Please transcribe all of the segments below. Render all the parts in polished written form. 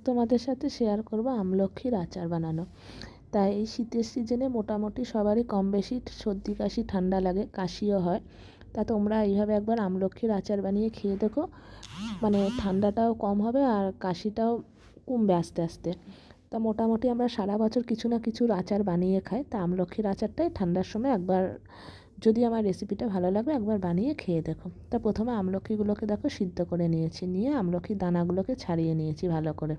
তোমাদের সাথে শেয়ার করব আমলক্ষীর আচার বানানো। তাই এই শীতের সিজনে মোটামুটি সবারই কম বেশি সর্দি কাশি ঠান্ডা লাগে, কাশিও হয়। তা তোমরা এইভাবে একবার আমলক্ষীর আচার বানিয়ে খেয়ে দেখো, মানে ঠান্ডাটাও কম হবে আর কাশিটাও কমবে আস্তে আস্তে। তা মোটামুটি আমরা সারা বছর কিছু না কিছুর আচার বানিয়ে খাই, তা আমলক্ষীর আচারটাই ঠান্ডার সময় একবার, যদি আমার রেসিপিটা ভালো লাগে একবার বানিয়ে খেয়ে দেখো। তা প্রথমে আমলকিগুলোকে দেখো সিদ্ধ করে নিয়েছি, নিয়ে আমলকির দানাগুলোকে ছাড়িয়ে নিয়েছি ভালো করে।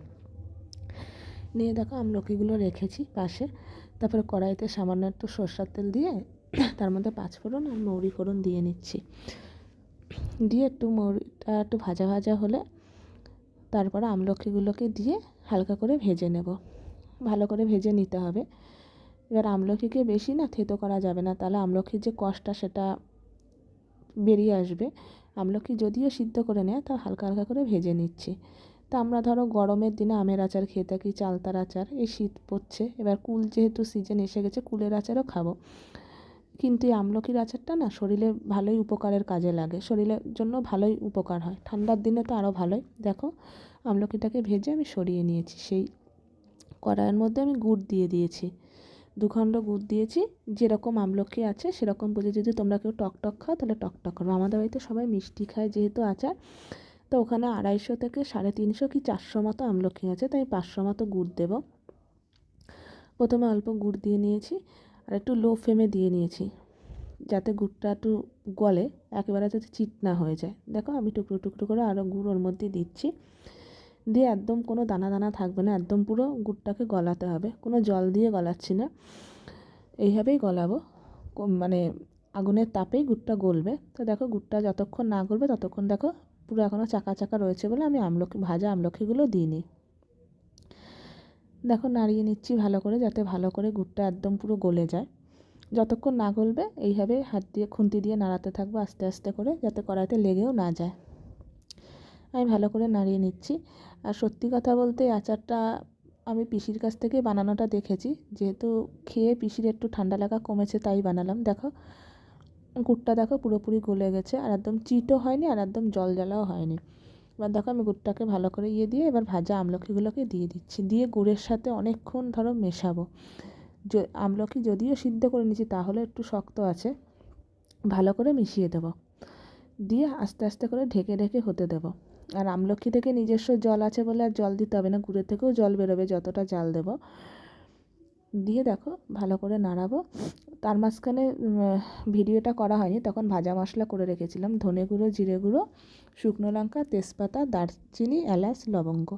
নিয়ে দেখো আমলকিগুলো রেখেছি পাশে। তারপরে কড়াইতে সামান্য একটু সরষের তেল দিয়ে তার মধ্যে পাঁচফোড়ন আর মৌরি ফোড়ন দিয়ে নিচ্ছি। দিয়ে একটু মৌরিটা একটু ভাজা ভাজা হলে তারপরে আমলকিগুলোকে দিয়ে হালকা করে ভেজে নেব, ভালো করে ভেজে নিতে হবে। এবার আমলকিকে বেশি না থেতো করা যাবে না, তাহলে আমলকির যে কষটা সেটা বেরিয়ে আসবে। আমলকি যদিও সিদ্ধ করে নেয়, তা হালকা হালকা করে ভেজে নিচ্ছি। তা আমরা ধরো গরমের দিনে আমের আচার খেয়ে থাকি, চালতার আচার, এই শীত পড়ছে এবার কুল যেহেতু সিজন এসে গেছে, কুলের আচারও খাবো। কিন্তু এই আমলকির আচারটা না শরীরে ভালোই উপকারের কাজে লাগে, শরীরের জন্য ভালোই উপকার হয়, ঠান্ডার দিনে তো আরও ভালোই। দেখো আমলকিটাকে ভেজে আমি সরিয়ে নিয়েছি। সেই কড়াইয়ের মধ্যে আমি গুড় দিয়ে দিয়েছি, 2 খণ্ড গুড় দিয়েছি। যেরকম আমলকি আছে সেরকম বুঝে, যদি তোমরা কেউ টক টক খাও তাহলে টক টক করো। আমাদের বাড়িতে সবাই মিষ্টি খায় যেহেতু আচার, তো ওখানে 250 থেকে 350 কি 400 মতো আমলকি আছে, তাই 500 মতো গুড় দেব। প্রথমে অল্প গুড় দিয়ে নিয়েছি আর একটু লো ফ্লেমে দিয়ে নিয়েছি, যাতে গুড়টা একটু গলে, একেবারে যাতে চিট না হয়ে যায়। দেখো আমি টুকরো টুকরো করে আরও গুড় ওর মধ্যে দিচ্ছি, দিয়ে একদম কোনো দানা দানা থাকবে না, একদম পুরো গুড়টাকে গলাতে হবে, কোনো জল দিয়ে গলাচ্ছি না, এইভাবেই গলাবো। মানে আগুনের তাপেই গুড়টা গলবে। তো দেখো গুড়টা যতক্ষণ না গলবে ততক্ষণ দেখো পুরো এখনও চাকা চাকা রয়েছে বলে আমি ভাজা আমলকিগুলো দিইনি। দেখো নাড়িয়ে নিচ্ছি ভালো করে, যাতে ভালো করে গুড়টা একদম পুরো গলে যায়। যতক্ষণ না গলবে এইভাবে হাত দিয়ে খুন্তি দিয়ে নাড়াতে থাকবো আস্তে আস্তে করে, যাতে কড়াইতে লেগেও না যায়। আমি ভালো করে নাড়িয়ে নিচ্ছি। আর সত্যি কথা বলতে আচারটা আমি পিসির কাছ থেকে বানানোটা দেখেছি, যেহেতু খেয়ে পিসির একটু ঠান্ডা লাগা কমেছে তাই বানালাম। দেখো গুড়টা দেখো পুরোপুরি গলে গেছে, আর একদম চিটও হয়নি আর একদম জল জ্বালাও হয়নি। এবার দেখো আমি গুড়টাকে ভালো করে দিয়ে এবার ভাজা আমলকিগুলোকে দিয়ে দিচ্ছি, দিয়ে গুড়ের সাথে অনেকক্ষণ ধরো মেশাবো। আমলকি যদিও সিদ্ধ করে নিয়েছি তাহলে একটু শক্ত আছে, ভালো করে মিশিয়ে দেবো, দিয়ে আস্তে আস্তে করে ঢেকে ঢেকে হতে দেবো। আর আমলকি থেকে নিজস্ব জল আছে বলে আর জল দিতে হবে না, গুড়ের থেকেও জল বেরোবে যতটা জাল দেবো। দিয়ে দেখো ভালো করে নাড়াবো। তার মাঝখানে ভিডিওটা করা হয়নি, তখন ভাজা মশলা করে রেখেছিলাম, ধনে গুঁড়ো, জিরে গুঁড়ো, শুকনো লঙ্কা, তেজপাতা, দারচিনি, এলাচ, লবঙ্গ।